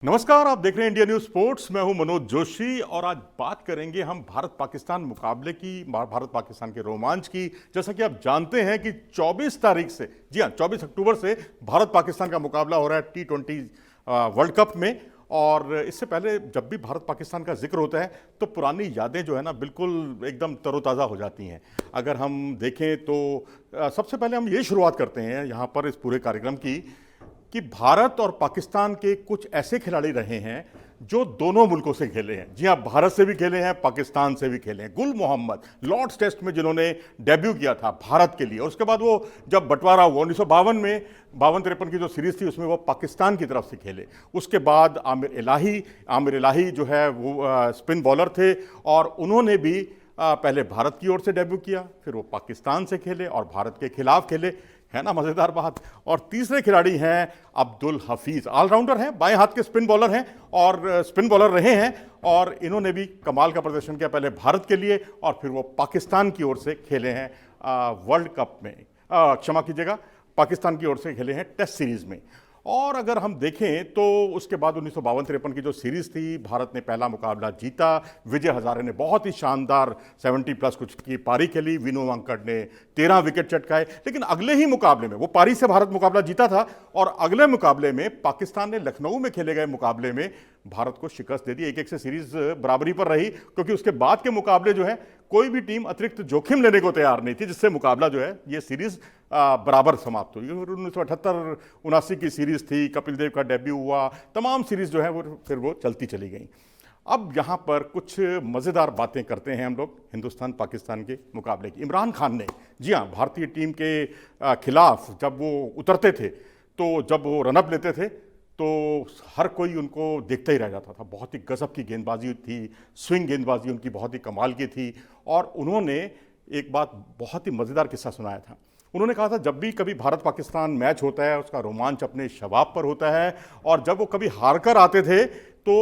नमस्कार, आप देख रहे हैं इंडिया न्यूज स्पोर्ट्स। मैं हूं मनोज जोशी और आज बात करेंगे हम भारत पाकिस्तान मुकाबले की, भारत पाकिस्तान के रोमांच की। जैसा कि आप जानते हैं कि 24 तारीख से, जी हां 24 अक्टूबर से भारत पाकिस्तान का मुकाबला हो रहा है T20 वर्ल्ड कप में। और इससे पहले जब भी भारत पाकिस्तान का जिक्र होता है तो पुरानी यादें जो है ना बिल्कुल एकदम तरोताज़ा हो जाती हैं। अगर हम देखें तो सबसे पहले हम ये शुरुआत करते हैं यहाँ पर इस पूरे कार्यक्रम की कि भारत और पाकिस्तान के कुछ ऐसे खिलाड़ी रहे हैं जो दोनों मुल्कों से खेले हैं। जी हां, भारत से भी खेले हैं, पाकिस्तान से भी खेले हैं। गुल मोहम्मद लॉर्ड्स टेस्ट में जिन्होंने डेब्यू किया था भारत के लिए, और उसके बाद वो जब बंटवारा हुआ 1952 में 52-53 की जो सीरीज थी उसमें वो पाकिस्तान की तरफ से खेले। उसके बाद आमिर इलाही जो है वो स्पिन बॉलर थे और उन्होंने भी पहले भारत की ओर से डेब्यू किया, फिर वो पाकिस्तान से खेले और भारत के खिलाफ खेले। है ना मज़ेदार बात। और तीसरे खिलाड़ी हैं अब्दुल हफीज़, ऑलराउंडर हैं, बाएं हाथ के स्पिन बॉलर हैं और स्पिन बॉलर रहे हैं, और इन्होंने भी कमाल का प्रदर्शन किया, पहले भारत के लिए और फिर वो पाकिस्तान की ओर से खेले हैं वर्ल्ड कप में, क्षमा कीजिएगा, पाकिस्तान की ओर से खेले हैं टेस्ट सीरीज में। और अगर हम देखें तो उसके बाद 1952-53 की जो सीरीज थी, भारत ने पहला मुकाबला जीता। विजय हजारे ने बहुत ही शानदार 70+ कुछ की पारी खेली, विनू वांकड ने 13 विकेट चटकाए। लेकिन अगले ही मुकाबले में, वो पारी से भारत मुकाबला जीता था और अगले मुकाबले में पाकिस्तान ने लखनऊ में खेले गए मुकाबले में भारत को शिकस्त दे दी। 1-1 से सीरीज बराबरी पर रही, क्योंकि उसके बाद के मुकाबले जो है कोई भी टीम अतिरिक्त जोखिम लेने को तैयार नहीं थी, जिससे मुकाबला जो है ये सीरीज बराबर समाप्त हुई। 1978-79 की सीरीज थी, कपिल देव का डेब्यू हुआ, तमाम सीरीज जो है वो फिर वो चलती चली गई। अब यहाँ पर कुछ मज़ेदार बातें करते हैं हम लोग हिंदुस्तान पाकिस्तान के मुकाबले की। इमरान खान ने, जी हाँ, भारतीय टीम के खिलाफ जब वो उतरते थे तो जब वो रनअप लेते थे तो हर कोई उनको देखता ही रह जाता था। बहुत ही गजब की गेंदबाजी थी, स्विंग गेंदबाजी उनकी बहुत ही कमाल की थी। और उन्होंने एक बात, बहुत ही मज़ेदार किस्सा सुनाया था। उन्होंने कहा था जब भी कभी भारत पाकिस्तान मैच होता है उसका रोमांच अपने शबाब पर होता है, और जब वो कभी हार कर आते थे तो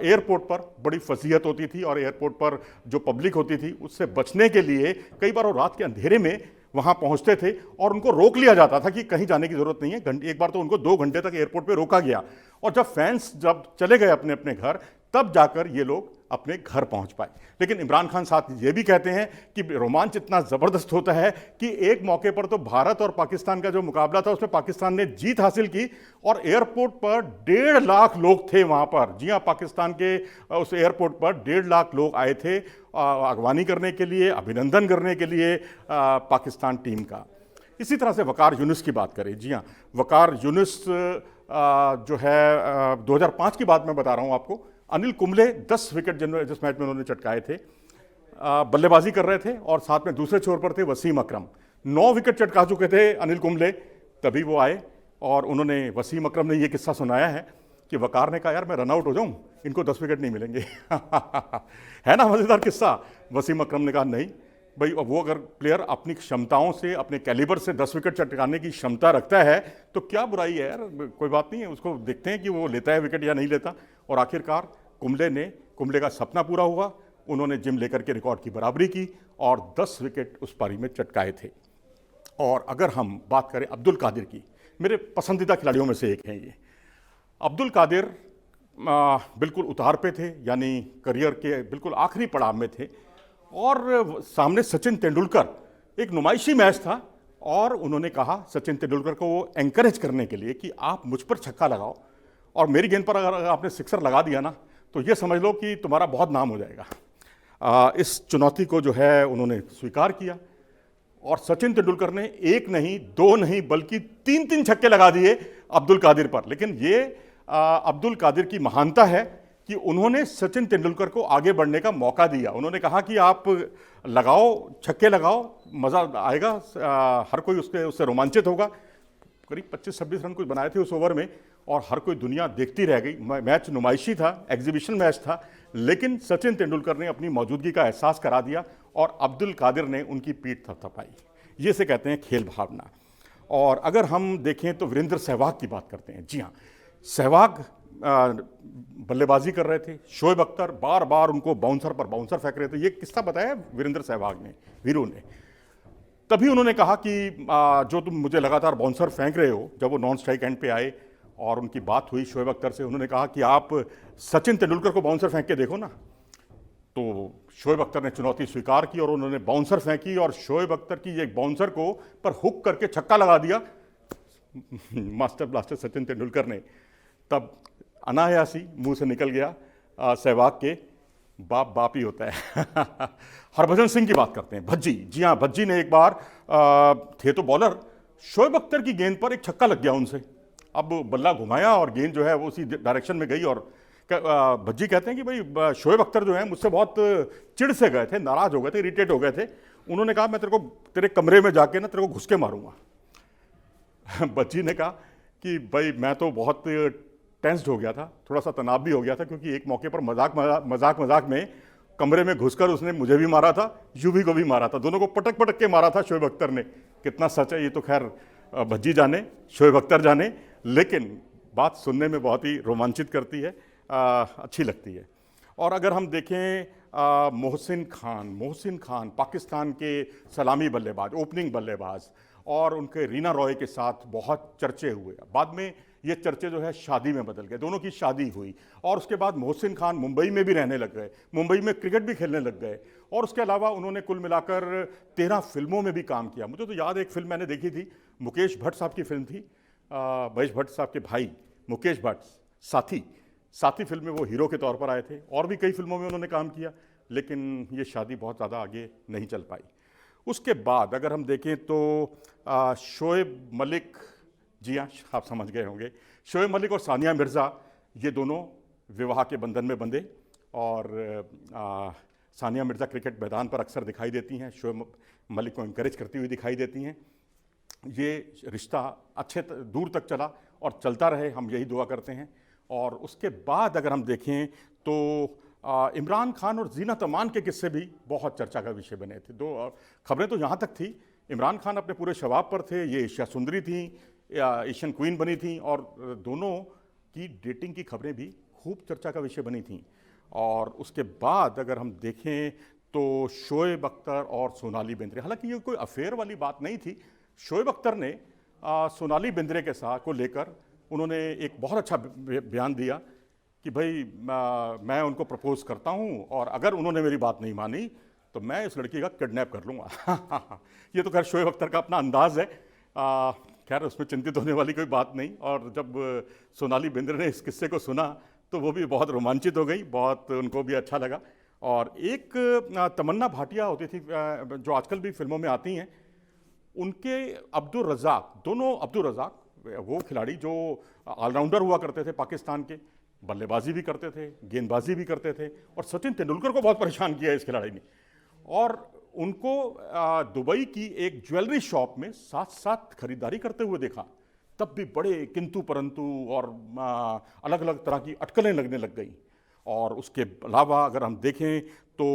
एयरपोर्ट पर बड़ी फजीहत होती थी, और एयरपोर्ट पर जो पब्लिक होती थी उससे बचने के लिए कई बार वो रात के अंधेरे में वहां पहुंचते थे और उनको रोक लिया जाता था कि कहीं जाने की जरूरत नहीं है। एक बार तो उनको 2 घंटे तक एयरपोर्ट पे रोका गया, और जब फैंस जब चले गए अपने अपने घर तब जाकर ये लोग अपने घर पहुंच पाए। लेकिन इमरान खान साथ ये भी कहते हैं कि रोमांच इतना ज़बरदस्त होता है कि एक मौके पर तो भारत और पाकिस्तान का जो मुकाबला था उसमें पाकिस्तान ने जीत हासिल की, और एयरपोर्ट पर 1.5 लाख लोग थे वहाँ पर। जी हाँ, पाकिस्तान के उस एयरपोर्ट पर 1.5 लाख लोग आए थे अगवानी करने के लिए, अभिनंदन करने के लिए पाकिस्तान टीम का। इसी तरह से वकार यूनुस की बात करें, जी हाँ, वकार यूनुस जो है 2005 की बात मैं बता रहा हूँ आपको। अनिल कुंबले 10 विकेट जिस मैच में उन्होंने चटकाए थे, बल्लेबाजी कर रहे थे, और साथ में दूसरे छोर पर थे वसीम अकरम। 9 विकेट चटका चुके थे अनिल कुंबले, तभी वो आए और उन्होंने, वसीम अकरम ने ये किस्सा सुनाया है कि वकार ने कहा यार मैं रन आउट हो जाऊं, इनको 10 विकेट नहीं मिलेंगे। है ना मज़ेदार किस्सा। वसीम अकरम ने कहा नहीं भाई, वो अगर प्लेयर अपनी क्षमताओं से, अपने कैलिबर से 10 विकेट चटकाने की क्षमता रखता है तो क्या बुराई है यार, कोई बात नहीं है, उसको देखते हैं कि वो लेता है विकेट या नहीं लेता। और आखिरकार कुंबले का सपना पूरा हुआ, उन्होंने जिम लेकर के रिकॉर्ड की बराबरी की और 10 विकेट उस पारी में चटकाए थे। और अगर हम बात करें अब्दुल कादिर की, मेरे पसंदीदा खिलाड़ियों में से एक हैं ये। अब्दुल कादिर बिल्कुल उतार पे थे, यानी करियर के बिल्कुल आखिरी पड़ाव में थे, और सामने सचिन तेंदुलकर, एक नुमाइशी मैच था, और उन्होंने कहा सचिन तेंदुलकर को वो एंकरेज करने के लिए कि आप मुझ पर छक्का लगाओ और मेरी गेंद पर अगर आपने सिक्सर लगा दिया ना तो ये समझ लो कि तुम्हारा बहुत नाम हो जाएगा। इस चुनौती को जो है उन्होंने स्वीकार किया, और सचिन तेंदुलकर ने 1 नहीं 2 नहीं बल्कि 3-3 छक्के लगा दिए अब्दुल कादिर पर। लेकिन ये अब्दुल कादिर की महानता है कि उन्होंने सचिन तेंदुलकर को आगे बढ़ने का मौका दिया। उन्होंने कहा कि आप लगाओ, छक्के लगाओ, मज़ा आएगा, हर कोई उससे रोमांचित होगा। करीब 25-26 रन कुछ बनाए थे उस ओवर में, और हर कोई दुनिया देखती रह गई। मैच नुमाइशी था, एग्जीबिशन मैच था, लेकिन सचिन तेंदुलकर ने अपनी मौजूदगी का एहसास करा दिया और अब्दुल कादिर ने उनकी पीठ थपथपाई। ये से कहते हैं खेल भावना। और अगर हम देखें तो वीरेंद्र सहवाग की बात करते हैं। जी हाँ, सहवाग बल्लेबाजी कर रहे थे, शोएब अख्तर बार बार उनको बाउंसर पर बाउंसर फेंक रहे थे। ये किस्सा बताया वीरेंद्र सहवाग ने, वीरू ने। तभी उन्होंने कहा कि जो तुम मुझे लगातार बाउंसर फेंक रहे हो, जब वो नॉन स्ट्राइक एंड पे आए, और उनकी बात हुई शोएब अख्तर से। उन्होंने कहा कि आप सचिन तेंदुलकर को बाउंसर फेंक के देखो ना। तो शोएब अख्तर ने चुनौती स्वीकार की और उन्होंने बाउंसर फेंकी और शोएब अख्तर की एक बाउंसर को पर हुक करके छक्का लगा दिया मास्टर ब्लास्टर सचिन तेंदुलकर ने। तब अनायासी मुंह से निकल गया सहवाग के, बाप बाप ही होता है। हरभजन सिंह की बात करते हैं, भज्जी। जी हाँ, भज्जी ने एक बार थे तो बॉलर, शोएब अख्तर की गेंद पर एक छक्का लग गया उनसे। अब बल्ला घुमाया और गेंद जो है वो उसी डायरेक्शन में गई और भज्जी कहते हैं कि भाई शोएब अख्तर जो है मुझसे बहुत चिढ़ से गए थे, नाराज हो गए थे, इरिटेट हो गए थे। उन्होंने कहा मैं तेरे कमरे में जाके ना तेरे को घुस के मारूंगा। भज्जी ने कहा कि भाई मैं तो बहुत टेंस्ड हो गया था, थोड़ा सा तनाव भी हो गया था, क्योंकि एक मौके पर मजाक में कमरे में घुसकर उसने मुझे भी मारा था, युवी को भी मारा था, दोनों को पटक पटक के मारा था शोएब अख्तर ने। कितना सच है ये तो खैर भज्जी जाने, शोएब अख्तर जाने, लेकिन बात सुनने में बहुत ही रोमांचित करती है, अच्छी लगती है। और अगर हम देखें मोहसिन खान पाकिस्तान के सलामी बल्लेबाज, ओपनिंग बल्लेबाज, और उनके रीना रॉय के साथ बहुत चर्चे हुए। बाद में ये चर्चे जो है शादी में बदल गए, दोनों की शादी हुई और उसके बाद मोहसिन खान मुंबई में भी रहने लग गए, मुंबई में क्रिकेट भी खेलने लग गए। और उसके अलावा उन्होंने कुल मिलाकर 13 फिल्मों में भी काम किया। मुझे तो याद एक फिल्म मैंने देखी थी, मुकेश भट्ट साहब की फिल्म थी, महेश भट्ट साहब के भाई मुकेश भट्ट, साथी फिल्म में वो हीरो के तौर पर आए थे। और भी कई फिल्मों में उन्होंने काम किया, लेकिन ये शादी बहुत ज़्यादा आगे नहीं चल पाई। उसके बाद अगर हम देखें तो शोएब मलिक, जी हाँ आप समझ गए होंगे, शोएब मलिक और सानिया मिर्ज़ा ये दोनों विवाह के बंधन में बंधे और सानिया मिर्ज़ा क्रिकेट मैदान पर अक्सर दिखाई देती हैं, शोएब मलिक को इनकरेज करती हुई दिखाई देती हैं। ये रिश्ता अच्छे दूर तक चला और चलता रहे, हम यही दुआ करते हैं। और उसके बाद अगर हम देखें तो इमरान खान और जीनत अमान के किस्से भी बहुत चर्चा का विषय बने थे। दो खबरें तो यहाँ तक थी, इमरान खान अपने पूरे शबाब पर थे, ये एशिया सुंदरी थी, एशियन क्वीन बनी थी, और दोनों की डेटिंग की खबरें भी खूब चर्चा का विषय बनी थी। और उसके बाद अगर हम देखें तो शोएब अख्तर और सोनाली बेंद्रे, हालांकि ये कोई अफेयर वाली बात नहीं थी। शोएब अख्तर ने सोनाली बेंद्रे के साथ को लेकर उन्होंने एक बहुत अच्छा बयान दिया कि भाई मैं उनको प्रपोज करता हूँ और अगर उन्होंने मेरी बात नहीं मानी तो मैं इस लड़की का किडनैप कर लूँगा। ये तो खैर शोएब अख्तर का अपना अंदाज़ है, खैर उसमें चिंतित होने वाली कोई बात नहीं। और जब सोनाली बेंद्रे ने इस किस्से को सुना तो वो भी बहुत रोमांचित हो गई, बहुत उनको भी अच्छा लगा। और एक तमन्ना भाटिया होती थी जो आजकल भी फिल्मों में आती हैं, उनके अब्दुल रज़ाक, दोनों अब्दुल रज़ाक वो खिलाड़ी जो ऑलराउंडर हुआ करते थे पाकिस्तान के, बल्लेबाजी भी करते थे, गेंदबाजी भी करते थे, और सचिन तेंदुलकर को बहुत परेशान किया इस खिलाड़ी ने। और उनको दुबई की एक ज्वेलरी शॉप में साथ साथ खरीदारी करते हुए देखा, तब भी बड़े किंतु परंतु और अलग अलग तरह की अटकलें लगने लग गई। और उसके अलावा अगर हम देखें तो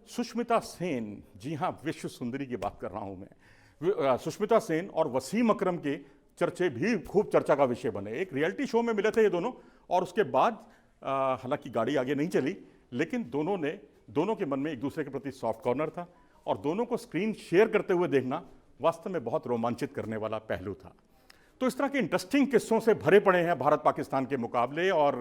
सुष्मिता सेन, जी हाँ विश्व सुंदरी की बात कर रहा हूँ मैं, सुष्मिता सेन और वसीम अकरम के चर्चे भी खूब चर्चा का विषय बने। एक रियलिटी शो में मिले थे ये दोनों, और उसके बाद हालांकि गाड़ी आगे नहीं चली, लेकिन दोनों के मन में एक दूसरे के प्रति सॉफ्ट कॉर्नर था, और दोनों को स्क्रीन शेयर करते हुए देखना वास्तव में बहुत रोमांचित करने वाला पहलू था। तो इस तरह के इंटरेस्टिंग किस्सों से भरे पड़े हैं भारत पाकिस्तान के मुकाबले। और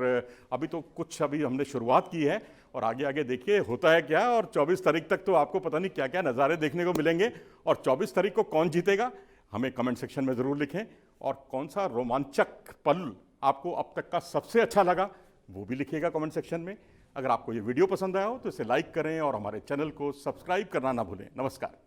अभी हमने शुरुआत की है, और आगे आगे देखिए होता है क्या। और 24 तारीख तक तो आपको पता नहीं क्या क्या नज़ारे देखने को मिलेंगे। और 24 तारीख को कौन जीतेगा हमें कमेंट सेक्शन में ज़रूर लिखें, और कौन सा रोमांचक पल आपको अब तक का सबसे अच्छा लगा वो भी लिखिएगा कमेंट सेक्शन में। अगर आपको ये वीडियो पसंद आया हो तो इसे लाइक करें और हमारे चैनल को सब्सक्राइब करना ना भूलें। नमस्कार।